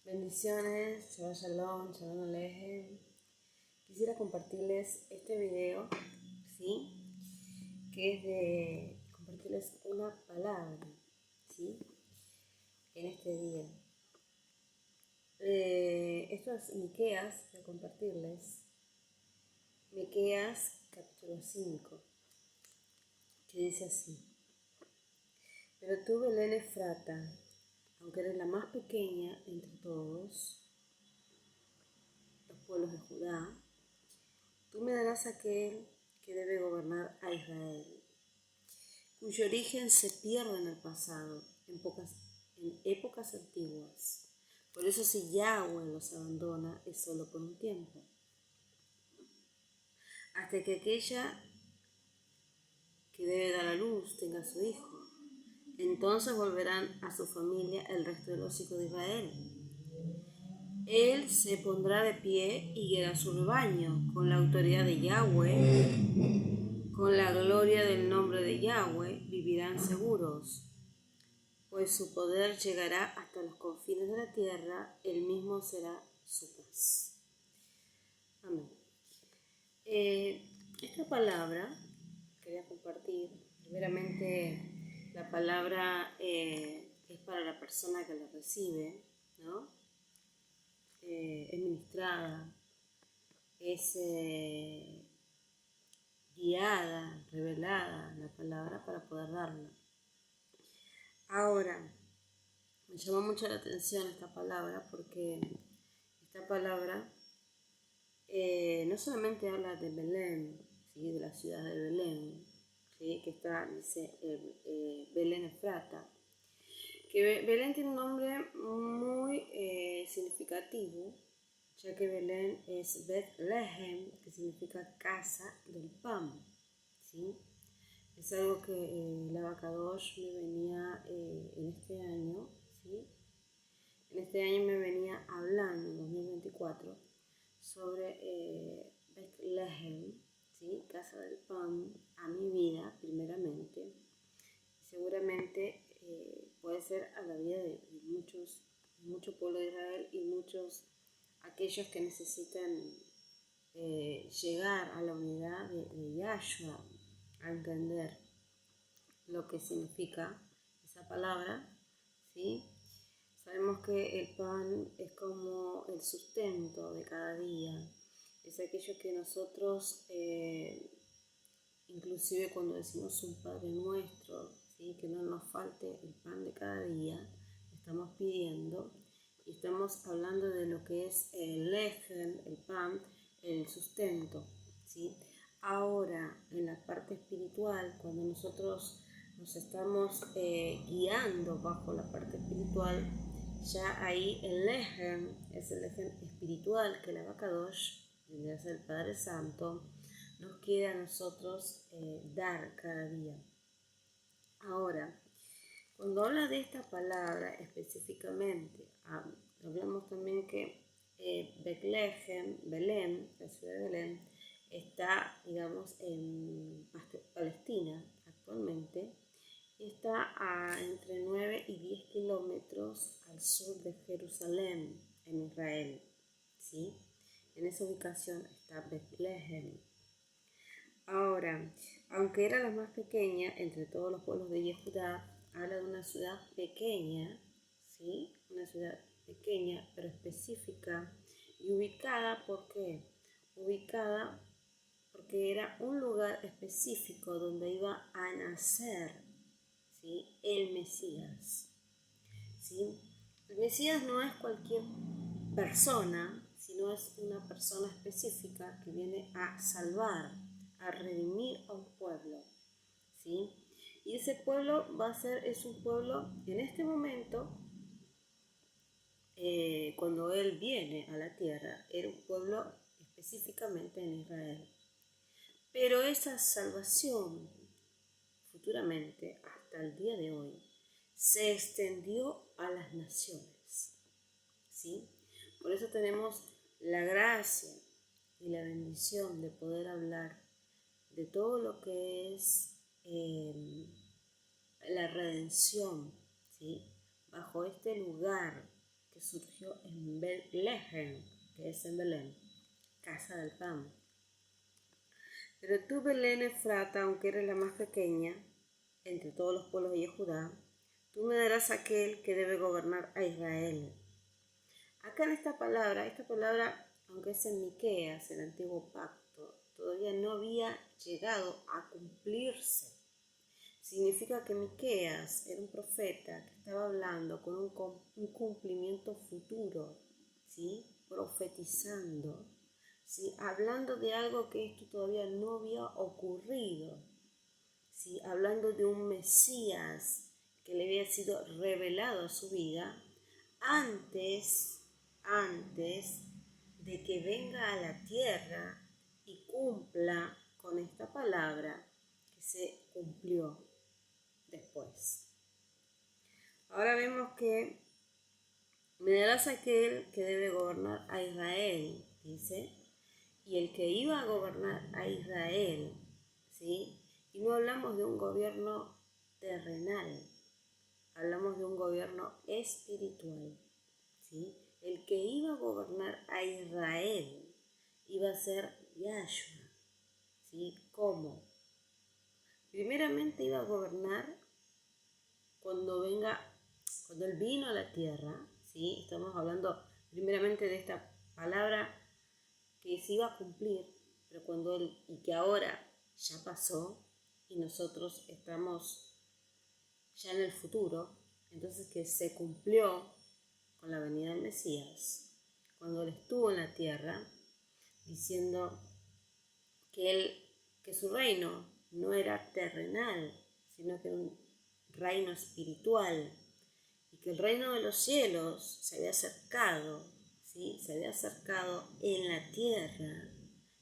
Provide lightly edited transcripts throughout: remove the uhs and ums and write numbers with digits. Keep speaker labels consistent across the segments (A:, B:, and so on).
A: Bendiciones, Shabbat Shalom, Shalom Alejem. Quisiera compartirles este video, ¿sí? Que es de compartirles una palabra, ¿sí? En este día. Esto es Miqueas, voy a compartirles. Miqueas capítulo 5, que dice así. Pero tú, Belén Efrata, aunque eres la más pequeña entre todos los pueblos de Judá, tú me darás aquel que debe gobernar a Israel, cuyo origen se pierde en el pasado, en épocas antiguas. Por eso si Yahweh los abandona, es solo por un tiempo, hasta que aquella que debe dar a luz tenga su hijo. Entonces volverán a su familia el resto de los hijos de Israel. Él se pondrá de pie y guiará su rebaño con la autoridad de Yahweh, con la gloria del nombre de Yahweh vivirán seguros, pues su poder llegará hasta los confines de la tierra, él mismo será su paz. Amén. Esta palabra quería compartir. Primeramente, la palabra es para la persona que la recibe, ¿no? Es ministrada, es guiada, revelada la palabra para poder darla. Ahora, me llamó mucho la atención esta palabra porque esta palabra no solamente habla de Belén, ¿sí? De la ciudad de Belén, ¿sí? Que está, dice Belén Efrata, que Belén tiene un nombre muy significativo, ya que Belén es Bethlehem, que significa casa del pan, ¿sí? Es algo que el Abacadosh me venía en este año, ¿sí? En este año me venía hablando, en 2024, sobre Bethlehem, ¿sí? Casa del pan, a mi vida primeramente. Seguramente puede ser a la vida de mucho pueblo de Israel y muchos aquellos que necesitan llegar a la unidad de Yahshua, a entender lo que significa esa palabra, ¿sí? Sabemos que el pan es como el sustento de cada día, es aquello que nosotros, inclusive cuando decimos un Padre Nuestro, ¿sí? Que no nos falte el pan de cada día, estamos pidiendo y estamos hablando de lo que es el lejen, el pan, el sustento, ¿sí? Ahora, en la parte espiritual, cuando nosotros nos estamos guiando bajo la parte espiritual, ya ahí el lejen es el lejen espiritual que el Abacadosh, es el Padre Santo, nos quiere a nosotros dar cada día. Ahora, cuando habla de esta palabra específicamente, hablamos también que Bethlehem, Belén, la ciudad de Belén, está, digamos, en Palestina actualmente, y está a entre 9 y 10 kilómetros al sur de Jerusalén, en Israel, ¿sí? En esa ubicación está Bethlehem. Ahora, aunque era la más pequeña entre todos los pueblos de Judá, habla de una ciudad pequeña, ¿sí? Una ciudad pequeña, pero específica y ubicada, ¿por qué? Ubicada porque era un lugar específico donde iba a nacer, ¿sí? El Mesías, ¿sí? El Mesías no es cualquier persona, sino es una persona específica que viene a salvar, a redimir a un pueblo, ¿sí? Y ese pueblo es un pueblo en este momento, cuando Él viene a la tierra, era un pueblo específicamente en Israel. Pero esa salvación, futuramente, hasta el día de hoy, se extendió a las naciones, ¿sí? Por eso tenemos la gracia y la bendición de poder hablar de todo lo que es la redención, ¿sí? Bajo este lugar que surgió en Betlehem, que es en Belén, casa del pan. Pero tú, Belén Efrata, aunque eres la más pequeña entre todos los pueblos de Judá, tú me darás aquel que debe gobernar a Israel. Acá en esta palabra, aunque es en Miqueas, el antiguo pacto, todavía no había llegado a cumplirse. Significa que Miqueas era un profeta que estaba hablando con un cumplimiento futuro, ¿sí? Profetizando, ¿sí? Hablando de algo que esto todavía no había ocurrido, ¿sí? Hablando de un Mesías que le había sido revelado a su vida antes de que venga a la tierra y cumpla con esta palabra que se cumplió después. Ahora vemos que me darás aquel que debe gobernar a Israel, dice, y el que iba a gobernar a Israel, ¿sí? Y no hablamos de un gobierno terrenal, hablamos de un gobierno espiritual, ¿sí? El que iba a gobernar a Israel iba a ser Yahshua, ¿sí? ¿Cómo? Primeramente iba a gobernar cuando él vino a la tierra, ¿sí? Estamos hablando primeramente de esta palabra que se iba a cumplir, pero y que ahora ya pasó y nosotros estamos ya en el futuro, entonces que se cumplió con la venida del Mesías, cuando él estuvo en la tierra, diciendo que su reino no era terrenal, sino que era un reino espiritual, y que el reino de los cielos se había acercado, ¿sí? Se había acercado en la tierra,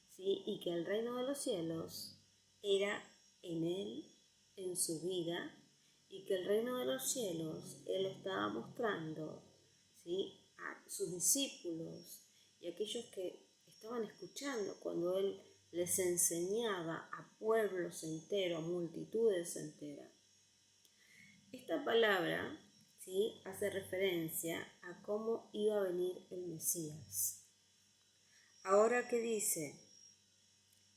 A: ¿sí? Y que el reino de los cielos era en él, en su vida, y que el reino de los cielos él lo estaba mostrando, ¿sí? A sus discípulos y a aquellos que estaban escuchando cuando él les enseñaba a pueblos enteros, a multitudes enteras. Esta palabra, ¿sí? Hace referencia a cómo iba a venir el Mesías. Ahora, ¿qué dice?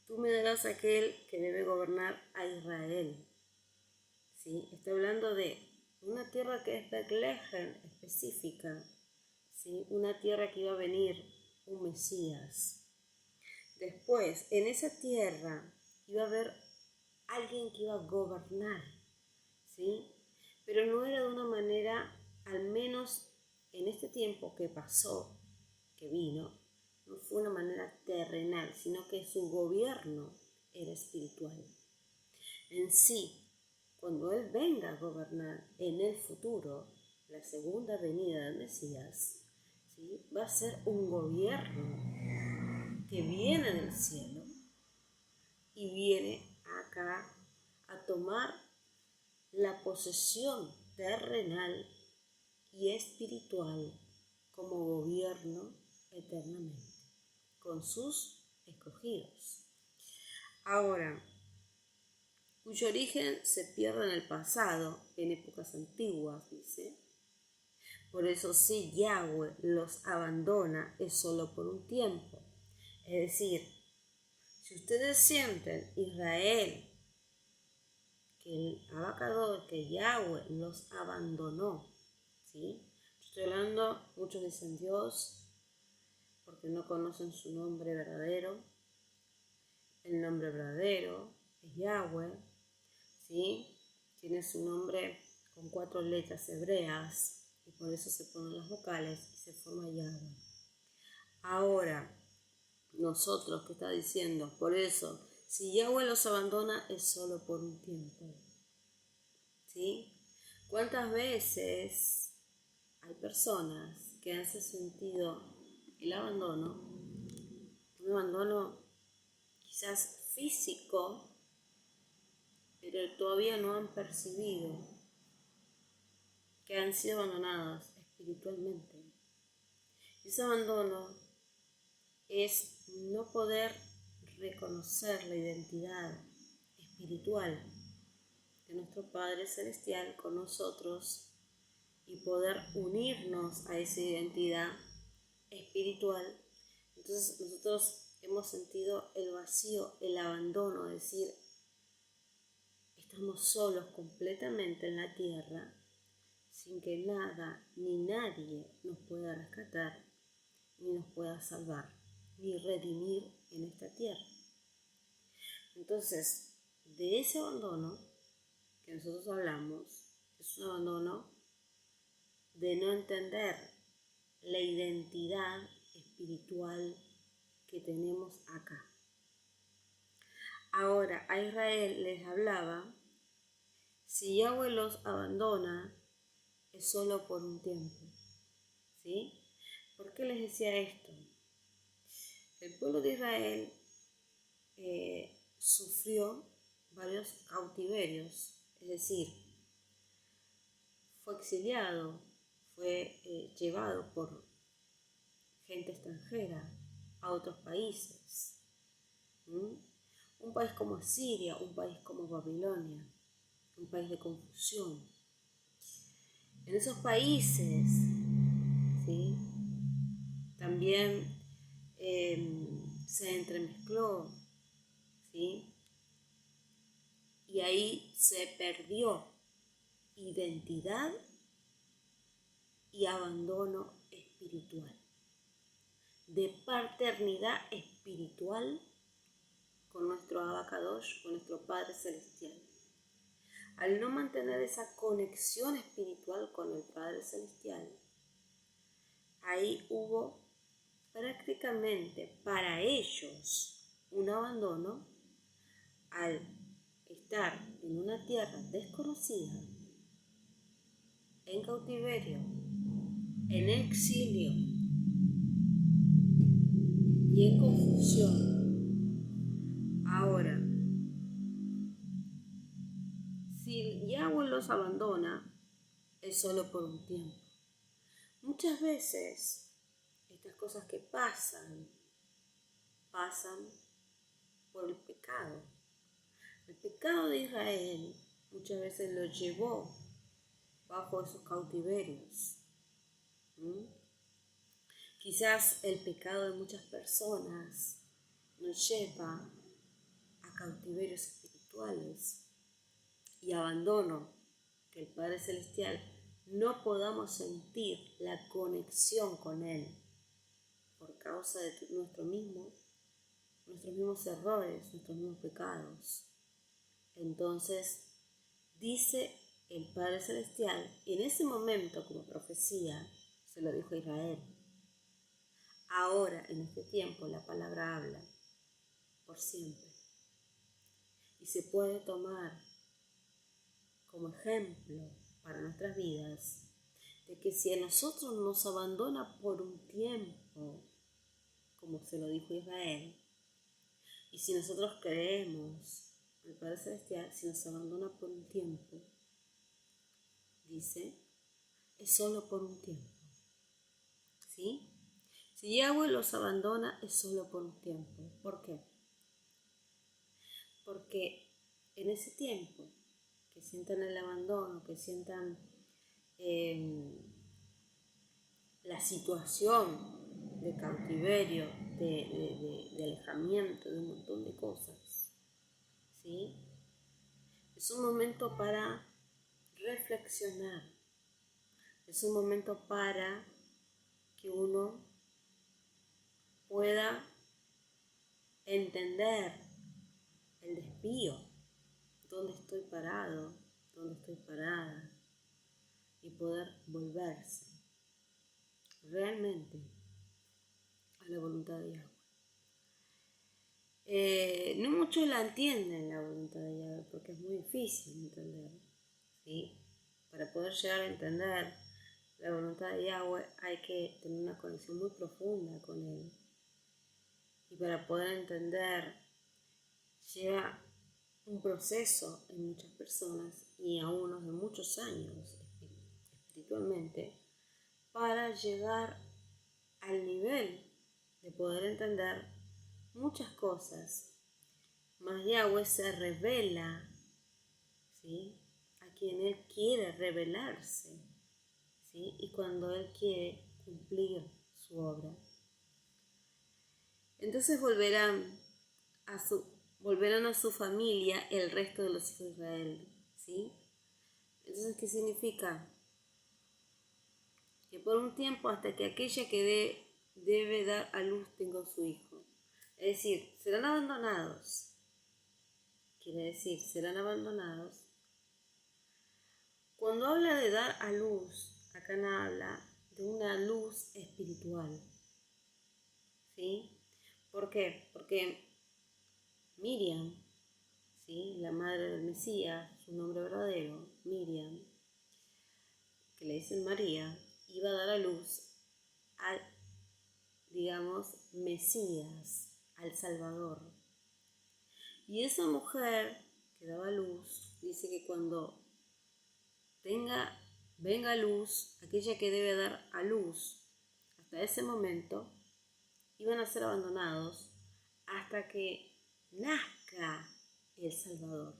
A: Tú me darás aquel que debe gobernar a Israel, ¿sí? Está hablando de una tierra que es Betlehem específica, ¿sí? Una tierra que iba a venir un Mesías. Después, en esa tierra iba a haber alguien que iba a gobernar, ¿sí? Pero no era de una manera, al menos en este tiempo que pasó, que vino, no fue una manera terrenal, sino que su gobierno era espiritual. En sí, cuando él venga a gobernar en el futuro, la segunda venida del Mesías, ¿sí? Va a ser un gobierno que viene del cielo y viene acá a tomar la posesión terrenal y espiritual como gobierno eternamente, con sus escogidos. Ahora, cuyo origen se pierde en el pasado, en épocas antiguas, dice. Por eso si Yahweh los abandona es solo por un tiempo. Es decir, si ustedes sienten Israel, que el abacador, que Yahweh los abandonó, ¿sí? Estoy hablando, muchos dicen Dios, porque no conocen su nombre verdadero. El nombre verdadero es Yahweh, ¿sí? Tiene su nombre con 4 letras hebreas y por eso se ponen las vocales y se forma Yahweh. Ahora, nosotros, ¿qué está diciendo? Por eso, si Yahweh los abandona es solo por un tiempo, ¿sí? ¿Cuántas veces hay personas que han sentido el abandono, un abandono quizás físico, pero todavía no han percibido que han sido abandonadas espiritualmente? Ese abandono es no poder reconocer la identidad espiritual de nuestro Padre Celestial con nosotros y poder unirnos a esa identidad espiritual, entonces nosotros hemos sentido el vacío, el abandono, es decir, estamos solos completamente en la tierra, sin que nada ni nadie nos pueda rescatar, ni nos pueda salvar, ni redimir en esta tierra. Entonces, de ese abandono que nosotros hablamos, es un abandono de no entender la identidad espiritual que tenemos acá. Ahora, a Israel les hablaba, si Yahweh los abandona, es solo por un tiempo. ¿Sí? ¿Por qué les decía esto? El pueblo de Israel sufrió varios cautiverios, es decir, fue exiliado, fue llevado por gente extranjera a otros países. Un país como Asiria, un país como Babilonia, un país de confusión. En esos países, ¿sí?, también se entremezcló, ¿sí?, y ahí se perdió identidad y abandono espiritual, de paternidad espiritual con nuestro Abacadosh, con nuestro Padre Celestial. Al no mantener esa conexión espiritual con el Padre Celestial, ahí hubo prácticamente para ellos un abandono al estar en una tierra desconocida, en cautiverio, en exilio y en confusión. Ahora, si Yahweh los abandona, es solo por un tiempo. Muchas veces estas cosas que pasan por el pecado. El pecado de Israel muchas veces lo llevó bajo esos cautiverios. Quizás el pecado de muchas personas nos lleva a cautiverios espirituales y abandono, que el Padre Celestial no podamos sentir la conexión con Él por causa de nuestros mismos errores, nuestros mismos pecados. Entonces, dice el Padre Celestial, y en ese momento, como profecía, se lo dijo a Israel. Ahora, en este tiempo, la palabra habla por siempre. Y se puede tomar como ejemplo para nuestras vidas de que si a nosotros nos abandona por un tiempo, como se lo dijo Israel, y si nosotros creemos al Padre Celestial, si nos abandona por un tiempo, dice, es solo por un tiempo. ¿Sí? Si Yahweh los abandona, es solo por un tiempo. ¿Por qué? Porque en ese tiempo que sientan el abandono, que sientan la situación de cautiverio, de alejamiento, de un montón de cosas, ¿sí? Es un momento para reflexionar, es un momento para que uno pueda entender el desvío, dónde estoy parado, dónde estoy parada, y poder volverse realmente a la voluntad de Yahweh. No muchos la entienden, la voluntad de Yahweh, porque es muy difícil entender, ¿sí? Para poder llegar a entender la voluntad de Yahweh hay que tener una conexión muy profunda con Él. Y para poder entender lleva un proceso en muchas personas y a unos de muchos años espiritualmente para llegar al nivel de poder entender muchas cosas. Mas Yahweh se revela, ¿sí?, a quien Él quiere revelarse, ¿sí? Y cuando Él quiere cumplir su obra. Entonces volverán a su familia el resto de los hijos de Israel, ¿sí? Entonces, ¿qué significa? Que por un tiempo hasta que aquella que debe dar a luz tenga su hijo. Es decir, serán abandonados. Quiere decir, serán abandonados. Cuando habla de dar a luz, acá no habla de una luz espiritual. ¿Sí? ¿Por qué? Porque Miriam, ¿sí? La madre del Mesías, su nombre verdadero, Miriam, que le dicen María, iba a dar a luz al, digamos, Mesías, al Salvador. Y esa mujer que daba luz, dice que cuando venga a luz, aquella que debe dar a luz, hasta ese momento, iban a ser abandonados hasta que nazca el Salvador.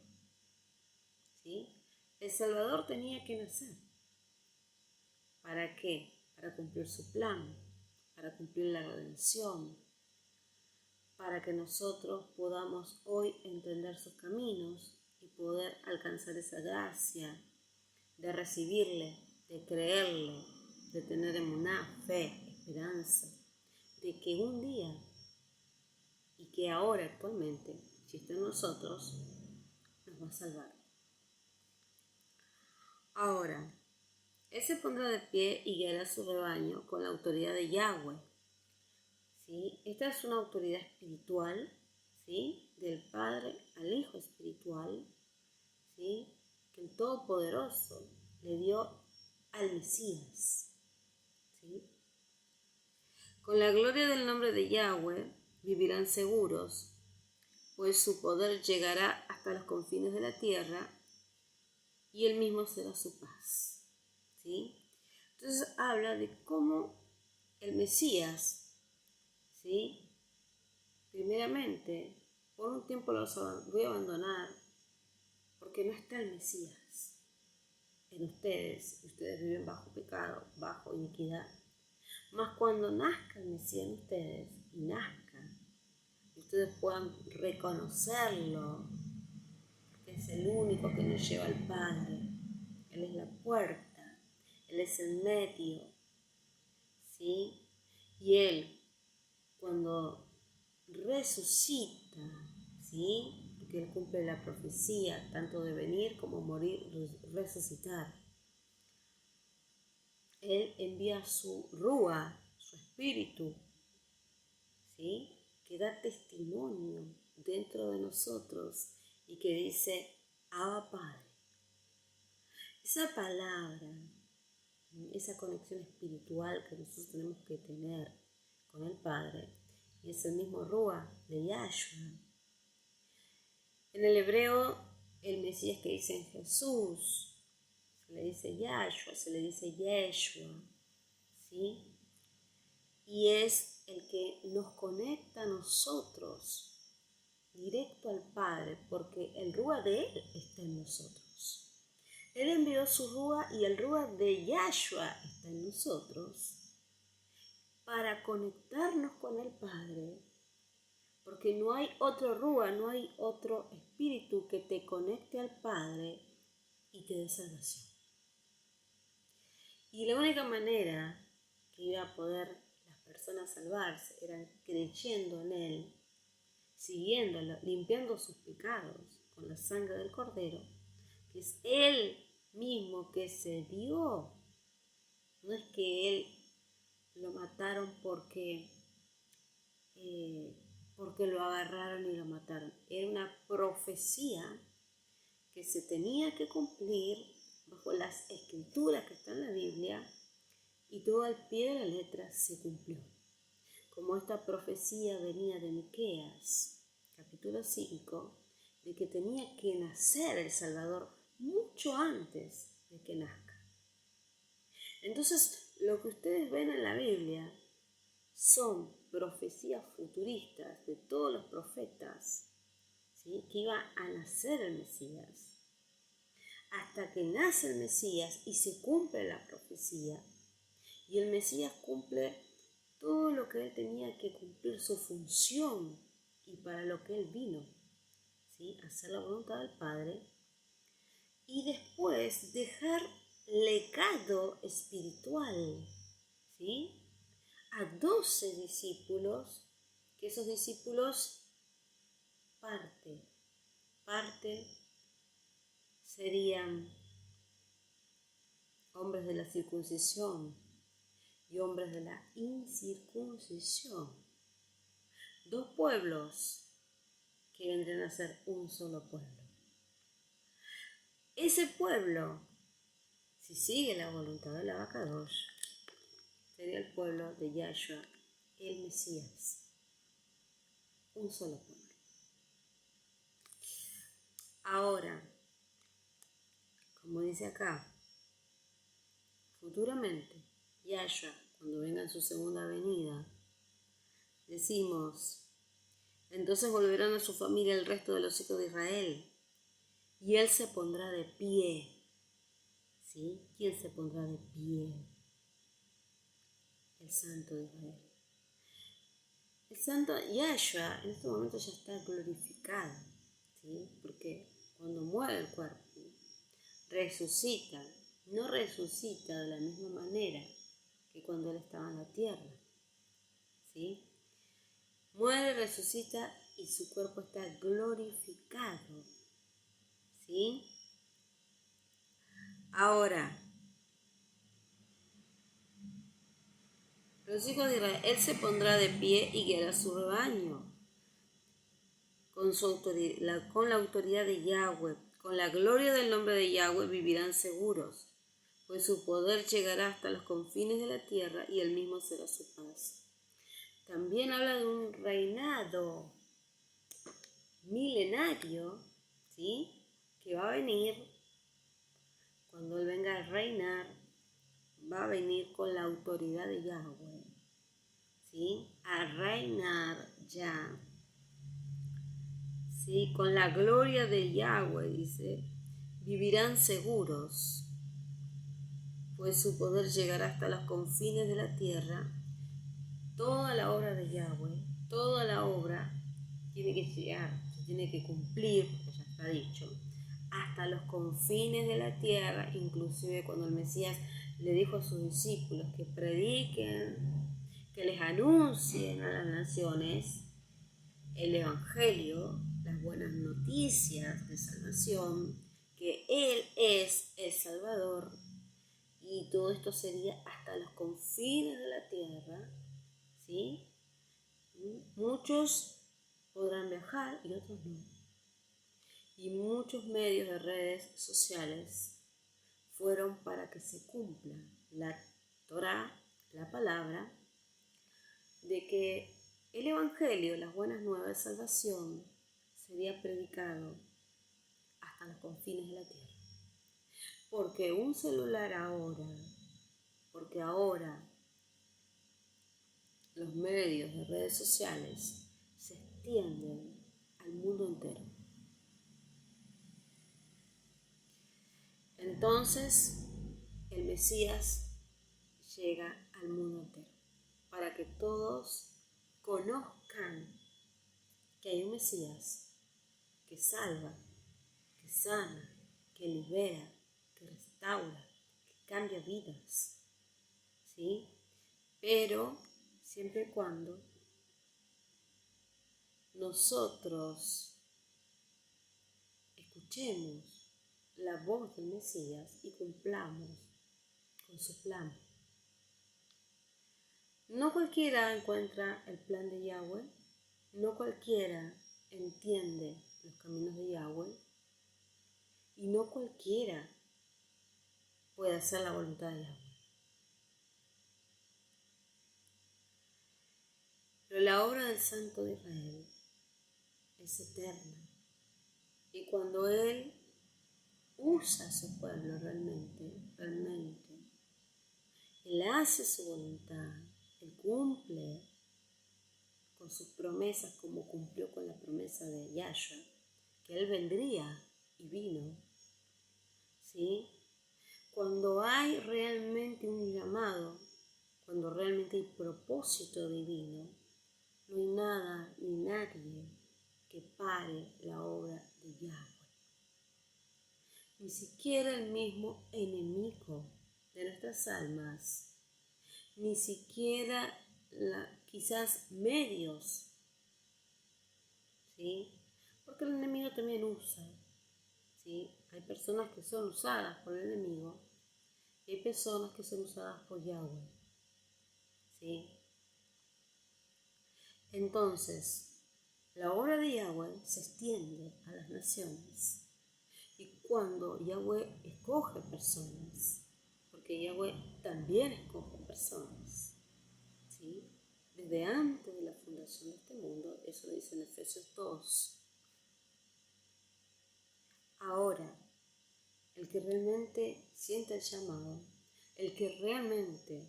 A: ¿Sí? El Salvador tenía que nacer. ¿Para qué? Para cumplir su plan, para cumplir la redención, para que nosotros podamos hoy entender sus caminos y poder alcanzar esa gracia de recibirle, de creerle, de tener emuná, fe, esperanza, de que un día y que ahora actualmente, si está en nosotros, nos va a salvar. Ahora, Él se pondrá de pie y guiará su rebaño con la autoridad de Yahweh. ¿Sí? Esta es una autoridad espiritual, ¿sí? Del Padre al Hijo espiritual, ¿sí? Que el Todopoderoso le dio al Mesías. ¿Sí? Con la gloria del nombre de Yahweh vivirán seguros, pues su poder llegará hasta los confines de la tierra y él mismo será su paz. ¿Sí? Entonces habla de cómo el Mesías, ¿sí? Primeramente, por un tiempo los voy a abandonar porque no está el Mesías en ustedes. Ustedes viven bajo pecado, bajo iniquidad. Mas cuando nazca el Mesías en ustedes y nazca, y ustedes puedan reconocerlo, que es el único que nos lleva al Padre. Él es la puerta, Él es el medio, ¿sí? Y Él, cuando resucita, ¿sí? Porque Él cumple la profecía, tanto de venir como morir, resucitar. Él envía su Rúa, su espíritu, ¿sí? Que da testimonio dentro de nosotros y que dice, Abba Padre. Esa palabra, esa conexión espiritual que nosotros tenemos que tener con el Padre, y es el mismo Rúa de Yahshua. En el hebreo, el Mesías que dicen Jesús, se le dice Yahshua, se le dice Yeshua, ¿sí? Y es el que nos conecta a nosotros directo al Padre, porque el Rúa de Él está en nosotros. Él envió su Rúa y el Rúa de Yahshua está en nosotros para conectarnos con el Padre, porque no hay otro Rúa, no hay otro espíritu que te conecte al Padre y te dé salvación. Y la única manera que iba a poder las personas salvarse era creyendo en Él, siguiéndolo, limpiando sus pecados con la sangre del Cordero, que es Él mismo que se dio. No es que Él lo mataron porque lo agarraron y lo mataron. Era una profecía que se tenía que cumplir bajo las escrituras que están en la Biblia, y todo al pie de la letra se cumplió. Como esta profecía venía de Miqueas, capítulo 5, de que tenía que nacer el Salvador mucho antes de que nazca. Entonces, lo que ustedes ven en la Biblia son profecías futuristas de todos los profetas, ¿sí? Que iba a nacer el Mesías. Hasta que nace el Mesías y se cumple la profecía, Y el Mesías cumple todo lo que él tenía que cumplir, su función y para lo que él vino, ¿sí? Hacer la voluntad del Padre y después dejar legado espiritual, ¿sí? A 12 discípulos, que esos discípulos parte serían hombres de la circuncisión y hombres de la incircuncisión. 2 pueblos que vendrían a ser un solo pueblo. Ese pueblo, si sigue la voluntad de la Akadosh, sería el pueblo de Yahshua, el Mesías. Un solo pueblo. Ahora, como dice acá, futuramente, Yahshua, cuando venga en su segunda venida, decimos, entonces volverán a su familia el resto de los hijos de Israel, y él se pondrá de pie. ¿Sí? ¿Quién se pondrá de pie? El Santo de Israel. El Santo Yahshua en este momento ya está glorificado, ¿sí? Porque cuando muere el cuerpo, resucita. No resucita de la misma manera que cuando él estaba en la tierra, ¿sí? Muere, resucita y su cuerpo está glorificado, ¿sí? Ahora, los hijos de Israel, él se pondrá de pie y guiará su rebaño con la autoridad de Yahweh, con la gloria del nombre de Yahweh vivirán seguros, pues su poder llegará hasta los confines de la tierra y él mismo será su paz. También habla de un reinado milenario, ¿sí? Que va a venir, cuando él venga a reinar, va a venir con la autoridad de Yahweh, ¿sí? A reinar ya, ¿sí? Con la gloria de Yahweh, dice, vivirán seguros, pues su poder llegará hasta los confines de la tierra. Toda la obra de Yahweh, toda la obra tiene que llegar, se tiene que cumplir, porque ya está dicho, hasta los confines de la tierra, inclusive cuando el Mesías le dijo a sus discípulos que prediquen, que les anuncien a las naciones el Evangelio, las buenas noticias de salvación, que Él es el Salvador, y todo esto sería hasta los confines de la tierra, ¿sí? Muchos podrán viajar y otros no. Y muchos medios de redes sociales fueron para que se cumpla la Torá, la palabra, de que el Evangelio, las buenas nuevas de salvación, sería predicado hasta los confines de la tierra. Porque un celular porque ahora los medios de redes sociales se extienden al mundo entero. Entonces, el Mesías llega al mundo entero para que todos conozcan que hay un Mesías que salva, que sana, que libera, que restaura, que cambia vidas, ¿sí? Pero siempre y cuando nosotros escuchemos la voz del Mesías y cumplamos con su plan. No cualquiera encuentra el plan de Yahweh, no cualquiera entiende los caminos de Yahweh y no cualquiera puede hacer la voluntad de Yahweh. Pero la obra del Santo de Israel es eterna y cuando Él usa a su pueblo realmente, Él hace su voluntad, Él cumple con sus promesas como cumplió con la promesa de Yahshua, que Él vendría y vino, ¿sí? Cuando hay realmente un llamado cuando realmente hay propósito divino, no hay nada ni nadie que pare la obra de Yahweh. Ni siquiera el mismo enemigo de nuestras almas, ni siquiera quizás medios, ¿sí? Porque el enemigo también usa, ¿sí? Hay personas que son usadas por el enemigo y hay personas que son usadas por Yahweh, ¿sí? Entonces, la obra de Yahweh se extiende a las naciones. Y cuando Yahweh escoge personas, porque Yahweh también escoge personas, ¿sí? Desde antes de la fundación de este mundo, eso dice en Efesios 2. Ahora, el que realmente siente el llamado, el que realmente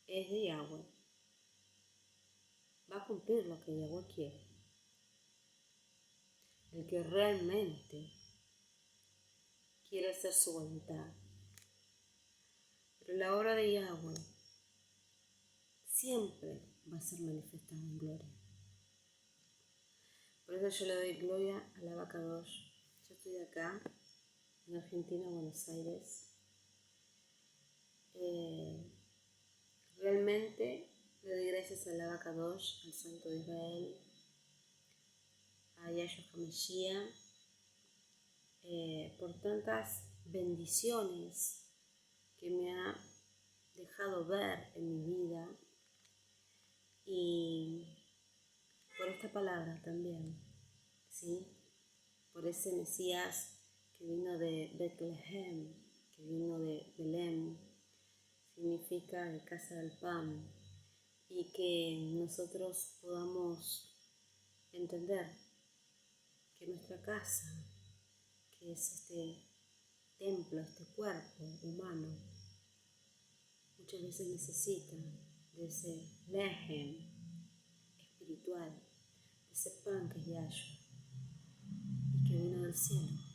A: es de Yahweh, va a cumplir lo que Yahweh quiere. El que realmente quiere hacer su voluntad. Pero la obra de Yahweh siempre va a ser manifestada en gloria. Por eso yo le doy gloria a la Abacadosh. Yo estoy acá, en Argentina, Buenos Aires. Realmente le doy gracias a la Abacadosh, al Santo de Israel, a Yahshua HaMashiach, por tantas bendiciones que me ha dejado ver en mi vida y por esta palabra también, ¿sí? Por ese Mesías que vino de Betlehem, que vino de Belén, significa de casa del pan, y que nosotros podamos entender que nuestra casa, que es este templo, este cuerpo humano, muchas veces necesita de ese lejem espiritual, de ese pan que es Yahshua y que vino del cielo.